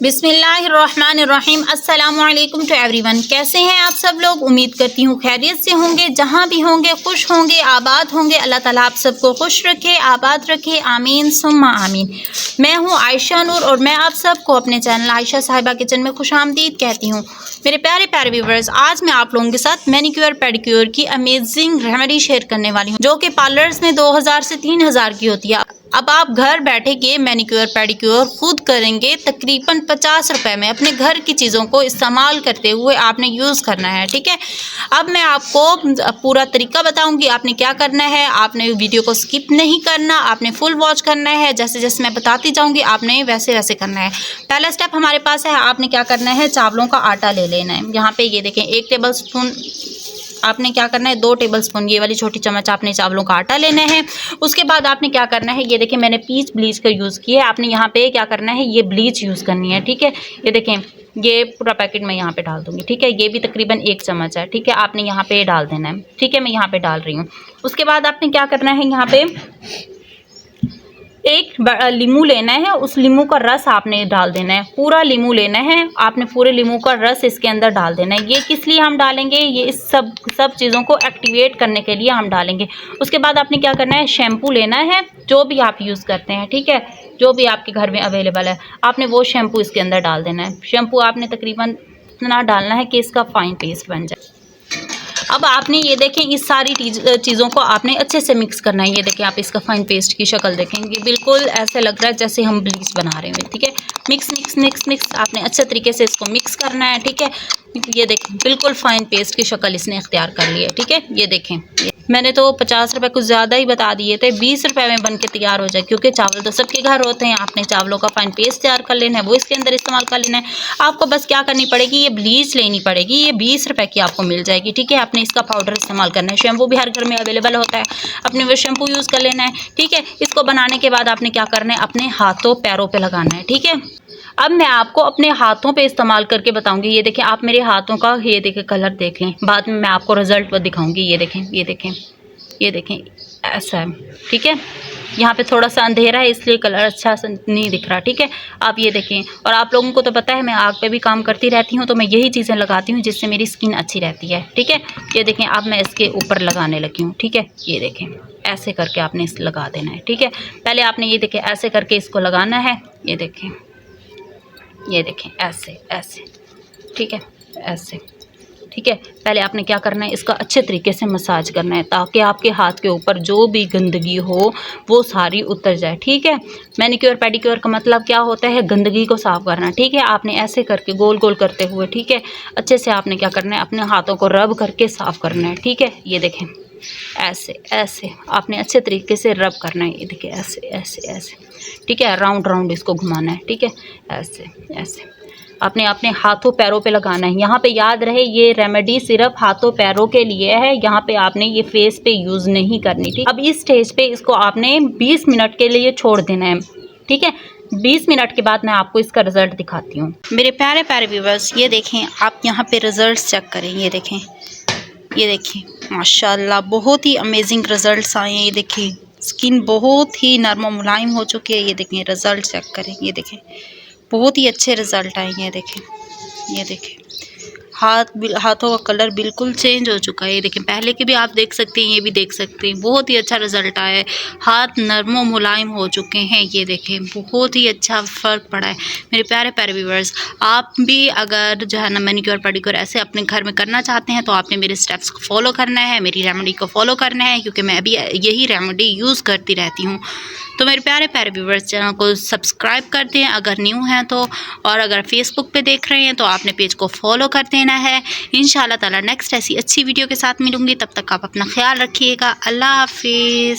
बिस्मिल्लाहिर्रहमानिर्रहीम। अस्सलामुअलैकुम to everyone. कैसे हैं आप सब लोग? उम्मीद करती हूँ खैरियत से होंगे। जहाँ भी होंगे खुश होंगे, आबाद होंगे। अल्लाह ताला आप सबको खुश रखे, आबाद रखे, आमीन सुम्मा आमीन। मैं हूँ आयशा नूर और मैं आप सबको अपने चैनल आयशा साहिबा किचन में खुशामदीद कहती हूँ। मेरे प्यारे प्यारे व्यूवर्स, आज मैं आप लोगों के साथ मैनिक्योर पेडिक्योर की अमेजिंग रेमेडी शेयर करने वाली हूँ, जो कि पार्लर्स में 2000 से 3000 की होती है। अब आप घर बैठे के मैनिक्योर पेडिक्योर खुद करेंगे तकरीबन 50 रुपए में। अपने घर की चीज़ों को इस्तेमाल करते हुए आपने यूज़ करना है, ठीक है। अब मैं आपको पूरा तरीका बताऊंगी, आपने क्या करना है। आपने वीडियो को स्किप नहीं करना, आपने फुल वॉच करना है। जैसे जैसे मैं बताती जाऊंगी आपने वैसे वैसे करना है। पहला स्टेप हमारे पास है, आपने क्या करना है, चावलों का आटा ले लेना है। यहाँ पे ये देखें 1 टेबल स्पून आपने क्या करना है, 2 टेबल स्पून ये वाली छोटी चम्मच आपने चावलों का आटा लेना है। उसके बाद आपने क्या करना है, ये देखिए मैंने पीच ब्लीच का यूज़ किया है। आपने यहाँ पे क्या करना है, ये ब्लीच यूज़ करनी है, ठीक है। ये देखें ये पूरा पैकेट मैं यहाँ पे डाल दूँगी, ठीक है। ये भी तकरीबन 1 चम्मच है, ठीक है। आपने यहाँ पे डाल देना है, ठीक है। मैं यहाँ पे डाल रही हूँ। उसके बाद आपने क्या करना है, यहाँ पे एक लीमू लेना है। उस लीमू का रस आपने डाल देना है, पूरा लीमू लेना है आपने, पूरे लीमू का रस इसके अंदर डाल देना है। ये किस लिए हम डालेंगे, ये इस सब चीज़ों को एक्टिवेट करने के लिए हम डालेंगे। उसके बाद आपने क्या करना है, शैम्पू लेना है, जो भी आप यूज़ करते हैं, ठीक है। जो भी आपके घर में अवेलेबल है आपने वो शैम्पू इसके अंदर डाल देना है। शैम्पू आपने तकरीबन इतना डालना है कि इसका फाइन पेस्ट बन जाए। अब आपने ये देखें इस सारी चीज़ों को आपने अच्छे से मिक्स करना है। ये देखें आप इसका फाइन पेस्ट की शक्ल देखेंगे, बिल्कुल ऐसे लग रहा है जैसे हम ब्लीच बना रहे हैं, ठीक है। मिक्स मिक्स मिक्स मिक्स आपने अच्छे तरीके से इसको मिक्स करना है, ठीक है। ये देखें बिल्कुल फाइन पेस्ट की शक्ल इसने इख्तियार कर ली है, ठीक है। ये देखें मैंने तो 50 रुपये कुछ ज़्यादा ही बता दिए थे, 20 रुपये में बन के तैयार हो जाए, क्योंकि चावल तो सबके घर होते हैं। आपने चावलों का फाइन पेस्ट तैयार कर लेना है, वो इसके अंदर इस्तेमाल कर लेना है। आपको बस क्या करनी पड़ेगी, ये ब्लीच लेनी पड़ेगी, ये 20 रुपये की आपको मिल जाएगी, ठीक है। आपने इसका पाउडर इस्तेमाल करना है। शैम्पू भी हर घर में अवेलेबल होता है, अपने वो शैम्पू यूज़ कर लेना है, ठीक है। इसको बनाने के बाद आपने क्या करना है, अपने हाथों पैरों पर लगाना है, ठीक है। अब मैं आपको अपने हाथों पे इस्तेमाल करके बताऊंगी। ये देखें आप मेरे हाथों का ये देखें कलर देख लें, बाद में मैं आपको रिजल्ट दिखाऊंगी। ये देखें ये देखें ये देखें ऐसा है, ठीक है। यहाँ पे थोड़ा सा अंधेरा है इसलिए कलर अच्छा सा नहीं दिख रहा, ठीक है। आप ये देखें, और आप लोगों को तो पता है मैं आग पे भी काम करती रहती हूँ, तो मैं यही चीज़ें लगाती हूँ जिससे मेरी स्किन अच्छी रहती है, ठीक है। ये देखें अब मैं इसके ऊपर लगाने लगी हूँ, ठीक है। ये देखें ऐसे करके आपने इस लगा देना है, ठीक है। पहले आपने ये देखें ऐसे करके इसको लगाना है। ये देखें ऐसे ऐसे, ठीक है, ऐसे, ठीक है। पहले आपने क्या करना है, इसका अच्छे तरीके से मसाज करना है, ताकि आपके हाथ के ऊपर जो भी गंदगी हो वो सारी उतर जाए, ठीक है। मैनिक्योर पेडिक्योर का मतलब क्या होता है, गंदगी को साफ़ करना, ठीक है। आपने ऐसे करके गोल गोल करते हुए, ठीक है, अच्छे से आपने क्या करना है, अपने हाथों को रब करके साफ़ करना है, ठीक है। ये देखें ऐसे ऐसे आपने अच्छे तरीके से रब करना है। ये देखिए ऐसे ऐसे ऐसे, ठीक है। राउंड राउंड इसको घुमाना है, ठीक है। ऐसे ऐसे आपने अपने हाथों पैरों पे लगाना है। यहाँ पे याद रहे ये रेमेडी सिर्फ हाथों पैरों के लिए है, यहाँ पे आपने ये फेस पे यूज़ नहीं करनी, ठीक। अब इस स्टेज पे इसको आपने 20 मिनट के लिए छोड़ देना है, ठीक है। 20 मिनट के बाद मैं आपको इसका रिज़ल्ट दिखाती हूँ। मेरे प्यारे प्यारे व्यूवर्स, ये देखें आप यहाँ पे रिज़ल्ट चेक करें। ये देखें माशाल्लाह बहुत ही अमेजिंग रिज़ल्ट्स आए हैं। ये देखें स्किन बहुत ही नरम और मुलायम हो चुकी है। ये देखें रिज़ल्ट चेक करें, ये देखें बहुत ही अच्छे रिज़ल्ट आए हैं। ये देखें हाथों का कलर बिल्कुल चेंज हो चुका है। ये देखें पहले के भी आप देख सकते हैं, ये भी देख सकते हैं, बहुत ही अच्छा रिज़ल्ट आया है। हाथ नरम और मुलायम हो चुके हैं। ये देखें बहुत ही अच्छा फ़र्क पड़ा है। मेरे प्यारे प्यारे व्यूवर्स, आप भी अगर जो है ना मैनिक्योर पेडिक्योर ऐसे अपने घर में करना चाहते हैं तो आपने मेरे स्टेप्स को फॉलो करना है, मेरी रेमेडी को फॉलो करना है, क्योंकि मैं अभी यही रेमेडी यूज़ करती रहती हूँ। तो मेरे प्यारे प्यारे व्यूवर्स, चैनल को सब्सक्राइब कर दें अगर न्यू हैं तो, और अगर फेसबुक पे देख रहे हैं तो आपने पेज को फॉलो कर देना है। इंशाल्लाह ताला नेक्स्ट ऐसी अच्छी वीडियो के साथ मिलूंगी, तब तक आप अपना ख्याल रखिएगा। अल्लाह हाफिज़।